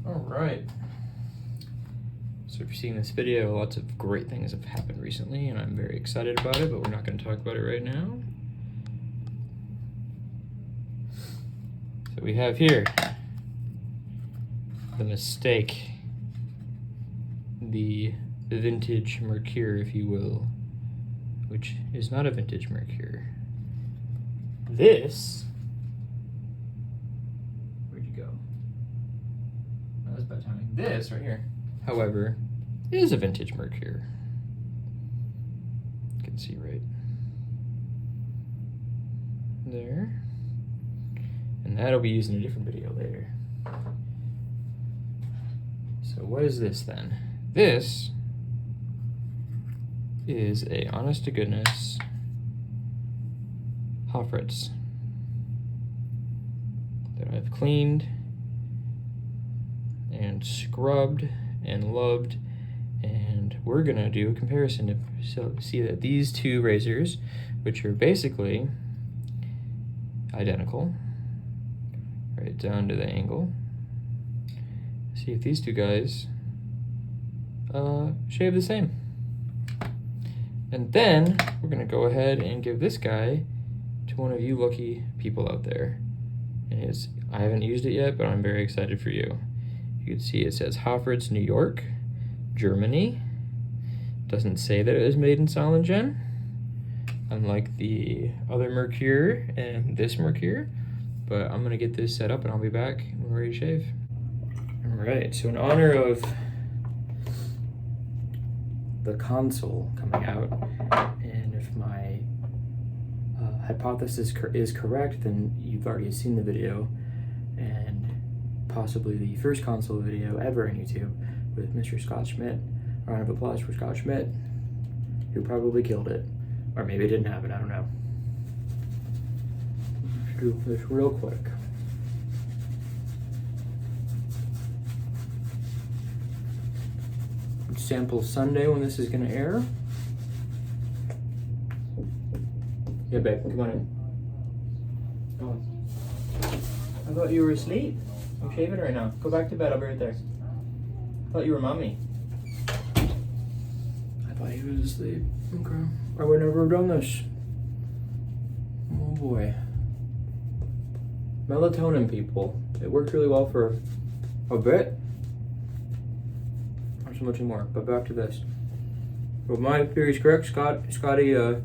All right. So if you're seeing this video, lots of great things have happened recently, and I'm very excited about it, but we're not going to talk about it right now. So we have here the mistake, the vintage Mercure, if you will, which is not a vintage Mercure. This, where'd you go? That was bad timing. This right here, however, is a vintage Mercure. You can see right there. And that'll be used in a different video later. So what is this then? This is a honest to goodness Hoffritz that I've cleaned and scrubbed and loved, and we're gonna do a comparison to see that these two razors, which are basically identical, right down to the angle, see if these two guys shave the same. And then we're gonna go ahead and give this guy to one of you lucky people out there. And I haven't used it yet, but I'm very excited for you. You can see it says Hoffritz, New York, Germany. Doesn't say that it was made in Solingen, unlike the other Mercure and this Mercure. But I'm gonna get this set up and I'll be back when we're ready to shave. All right, so in honor of the console coming out, and if my hypothesis is correct, then you've already seen the video, and possibly the first console video ever on YouTube with Mr. Scott Schmidt. A round of applause for Scott Schmidt, who probably killed it. Or maybe it didn't happen, I don't know. Let's do this real quick. Sample Sunday when this is gonna air. Yeah, babe, come on in. Go on. I thought you were asleep. I'm shaving right now. Go back to bed, I'll be right there. I thought you were mommy. I thought he was asleep. Okay. I would never have done this. Oh boy. Melatonin, people. It worked really well for a bit. Not so much anymore, but back to this. Well, my theory is correct. Scotty did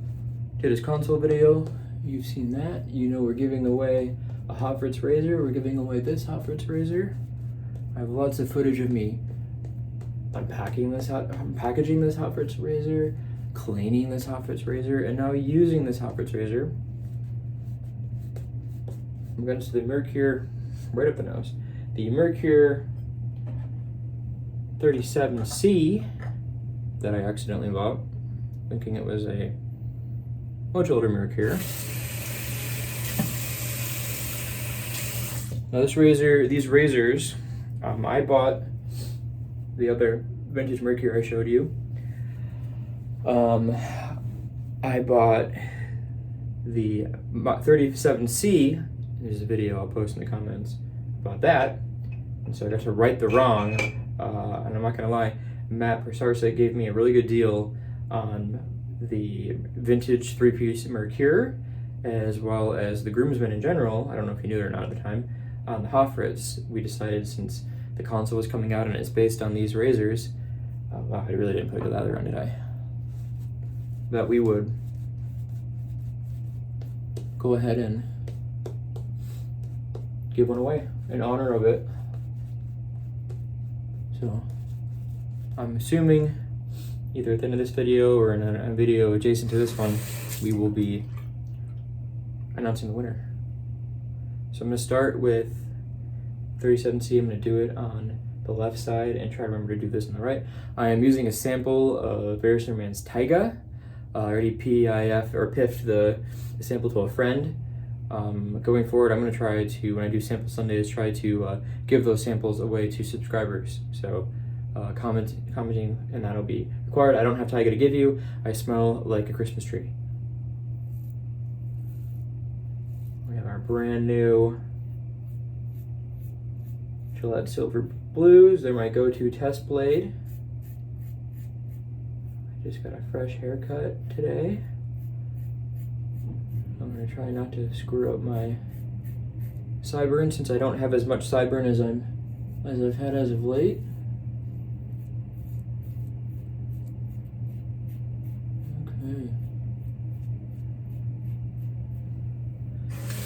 his console video. You've seen that. You know we're giving away a Hoffritz razor. We're giving away this Hoffritz razor. I have lots of footage of me packaging this Hoffritz razor, cleaning this Hoffritz razor, and now using this Hoffritz razor. I'm going to the Mercure right up the nose. The Mercure 37C that I accidentally bought, thinking it was a much older Mercure. Now these razors, I bought the other vintage Mercure I showed you. I bought the 37C. There's a video I'll post in the comments about that. And so I got to right the wrong. And I'm not gonna lie, Matt Persarsa gave me a really good deal on the vintage 3-piece Mercure, as well as the Groomsmen in general. I don't know if you knew it or not at the time. On the Hoffritz, we decided, since the console was coming out and it's based on these razors, wow, I really didn't put the lather on, did I? That we would go ahead and give one away in honor of it. So I'm assuming either at the end of this video or in a video adjacent to this one, we will be announcing the winner. So I'm going to start with 37C. I'm going to do it on the left side and try to remember to do this on the right. I am using a sample of Barrister Man's Taiga. I already piffed the sample to a friend. Going forward, I'm going to try to, when I do Sample Sundays, try to give those samples away to subscribers. So commenting, and that'll be required. I don't have Taiga to give you. I smell like a Christmas tree. We have our brand new Gillette Silver Blues. They're my go-to test blade. I just got a fresh haircut today. I'm gonna try not to screw up my sideburn since I don't have as much sideburn as I've had as of late. Okay.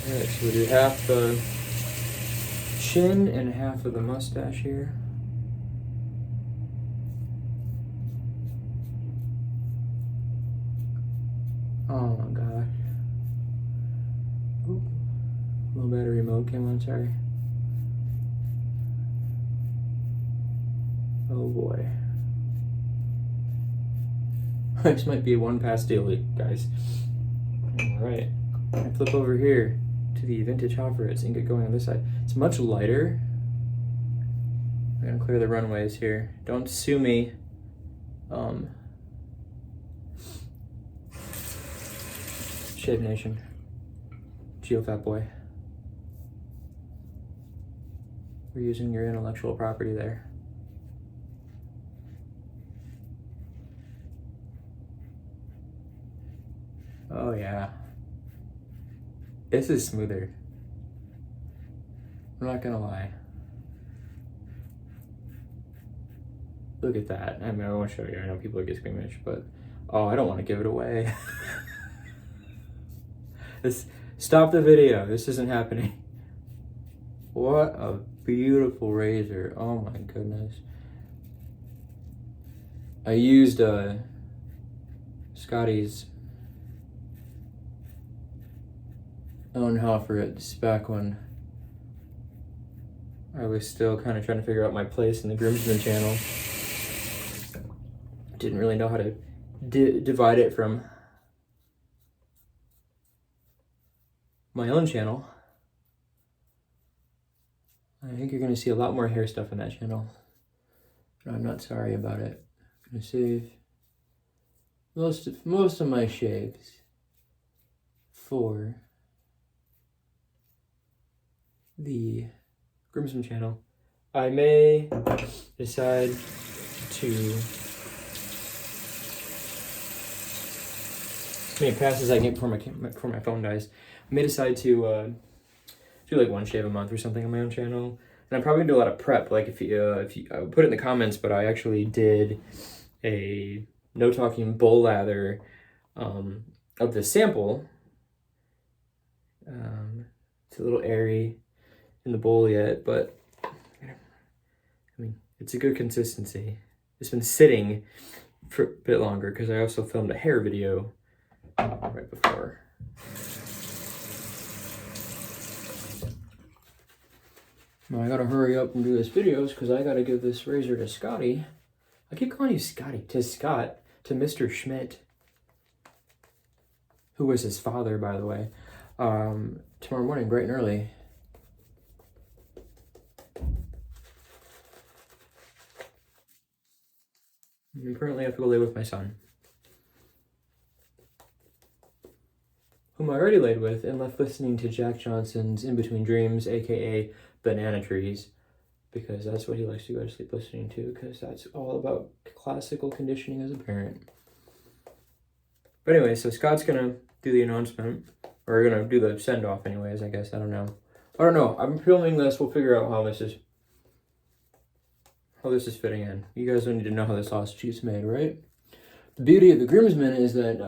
Alright, so we do half the chin and half of the mustache here. Oh my gosh. Oop. Low battery mode came on, sorry. Oh boy. This might be a one pass daily, guys. Alright. I flip over here to the vintage Hoffritz and get going on this side. It's much lighter. I'm gonna clear the runways here. Don't sue me. Shave Nation. GeoFat Boy. We're using your intellectual property there. Oh yeah. This is smoother. I'm not gonna lie. Look at that. I mean, I won't show you. I know people get squeamish, but oh, I don't want to give it away. Stop the video. This isn't happening. What a beautiful razor. Oh my goodness. I used Scotty's own Hoffritz back when I was still kind of trying to figure out my place in the groomsman channel. Didn't really know how to divide it from my own channel. I think you're going to see a lot more hair stuff in that channel. But I'm not sorry about it. I'm going to save most of my shaves for the groomsman channel. I may decide to, as many passes I get before my phone dies, I may decide to do like one shave a month or something on my own channel. And I'm probably gonna do a lot of prep. Like if you I would put it in the comments, but I actually did a no talking bull lather of the sample. It's a little airy in the bowl yet, but I mean, it's a good consistency. It's been sitting for a bit longer because I also filmed a hair video right before. Now I gotta hurry up and do this videos because I gotta give this razor to Scotty. I keep calling you Scotty, to Scott, to Mr. Schmidt, who was his father, by the way, tomorrow morning, bright and early. I currently have to go lay with my son, whom I already laid with and left listening to Jack Johnson's In Between Dreams, aka Banana Trees, because that's what he likes to go to sleep listening to, because that's all about classical conditioning as a parent. But anyway, so Scott's gonna do the announcement, or gonna do the send-off anyways, I guess. I don't know. I'm filming this. We'll figure out how this is fitting in. You guys don't need to know how the sausage is made, right? The beauty of the groomsman is that,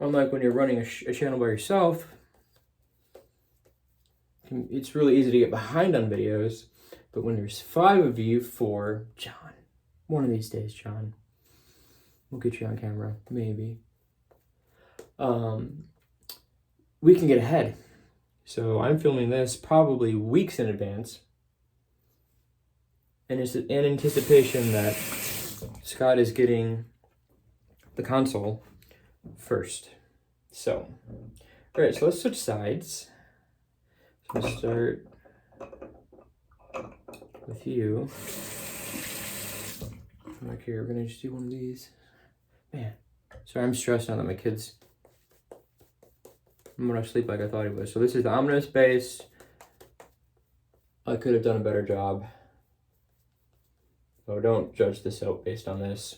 unlike when you're running a channel by yourself, it's really easy to get behind on videos. But when there's 5 of you, 4, John, one of these days, John, we'll get you on camera, maybe. We can get ahead. So I'm filming this probably weeks in advance. And it's in anticipation that Scott is getting the console first. So, all right, so let's switch sides. So let's start with you. Like here, we're gonna just do one of these. Man, sorry, I'm stressed now that my kid's I'm gonna sleep like I thought he was. So this is the ominous base. I could have done a better job. So don't judge the soap based on this.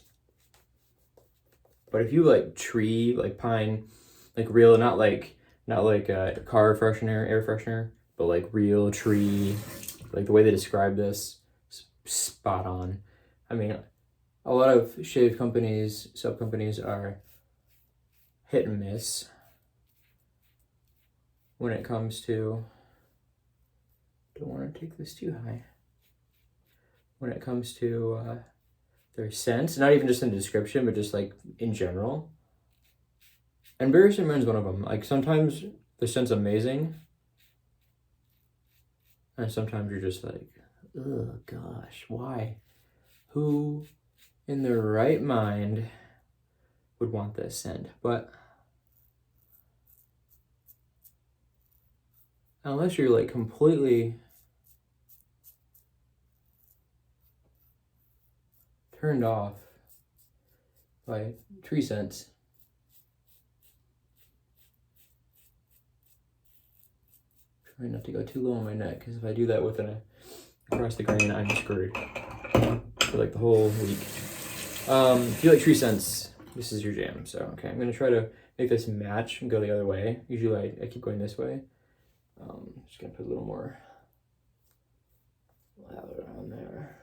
But if you like tree, like pine, like real, not like a car freshener, air freshener, but like real tree, like the way they describe this, spot on. I mean, a lot of shave companies, soap companies are hit and miss when it comes to, don't want to take this too high, when it comes to their scents, not even just in the description, but just like in general. And Barris and Men's one of them. Like sometimes the scent's amazing, and sometimes you're just like, oh gosh, why? Who in their right mind would want this scent? But unless you're like completely turned off by tree scents, trying not to go too low on my neck, because if I do that with across the grain, I'm screwed for like the whole week. If you like tree scents, this is your jam. So okay, I'm gonna try to make this match and go the other way. Usually I keep going this way. Just gonna put a little more lather on there.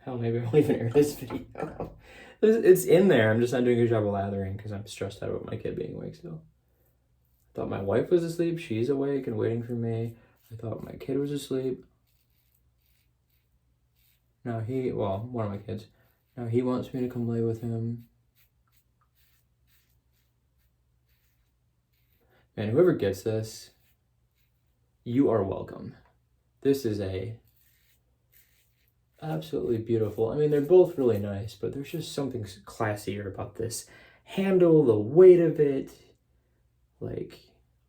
Hell, maybe I won't even air this video. It's in there. I'm just not doing a good job of lathering because I'm stressed out about my kid being awake still. I thought my wife was asleep. She's awake and waiting for me. I thought my kid was asleep. Now one of my kids. Now he wants me to come lay with him. Man, whoever gets this, you are welcome. This is absolutely beautiful. I mean, they're both really nice, but there's just something classier about this handle, the weight of it. Like,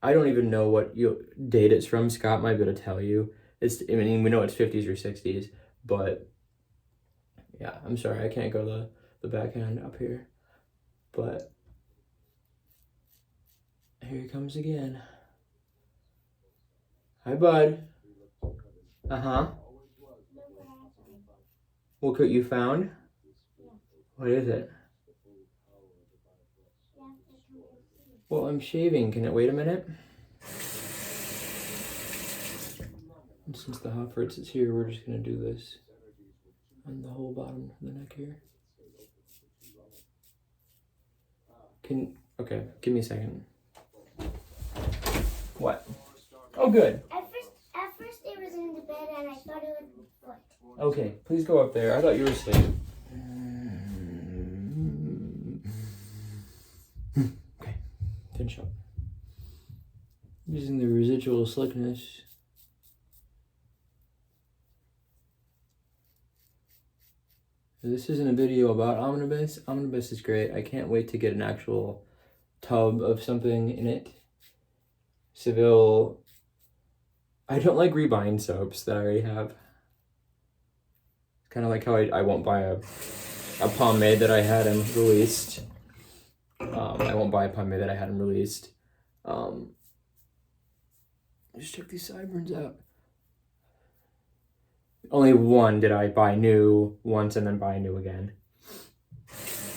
I don't even know what date it's from. Scott might be able to tell you. I mean, we know it's 50s or 60s, but yeah, I'm sorry, I can't go the backhand up here. But here he comes again. Hi, bud. Uh-huh. Look what you found? What is it? Well, I'm shaving. Can it wait a minute? And since the Hoffritz is here, we're just going to do this on the whole bottom of the neck here. Okay, give me a second. What? Oh, good. At first it was in the bed and I thought it was foot. Okay, please go up there. I thought you were asleep. Okay, finish up. Using the residual slickness. This isn't a video about omnibus. Omnibus is great. I can't wait to get an actual tub of something in it. Seville. I don't like rebuying soaps that I already have. It's kind of like how I won't buy a pomade that I hadn't released. I won't buy a pomade that I hadn't released. Just check these sideburns out. Only one did I buy new once and then buy new again.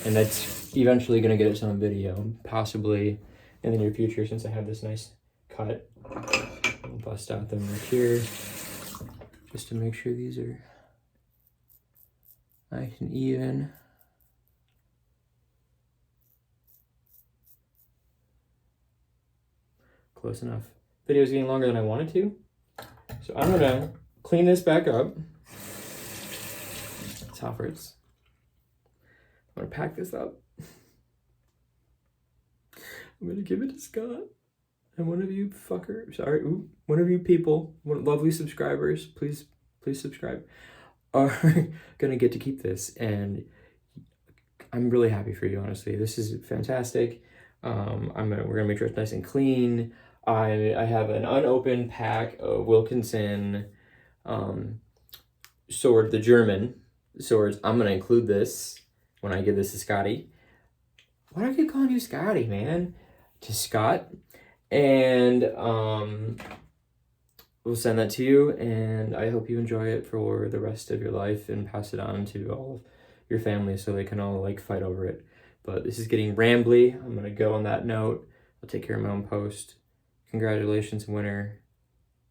And that's eventually going to get its own video, possibly in the near future, since I have this nice cut. I'll bust out them right here, just to make sure these are nice and even. Close enough. Video's getting longer than I wanted to, so I'm gonna clean this back up. It's Hoffritz. I'm gonna pack this up. I'm gonna give it to Scott. And one of you one of you people, lovely subscribers, please subscribe, are gonna get to keep this. And I'm really happy for you, honestly. This is fantastic. We're gonna make sure it's nice and clean. I have an unopened pack of Wilkinson sword, the German swords. I'm gonna include this when I give this to Scotty. Why do I keep calling you Scotty, man? To Scott. And we'll send that to you, and I hope you enjoy it for the rest of your life and pass it on to all of your family so they can all like fight over it. But this is getting rambly. I'm gonna go on that note. I'll take care of my own post. Congratulations, winner,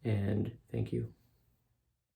and thank you.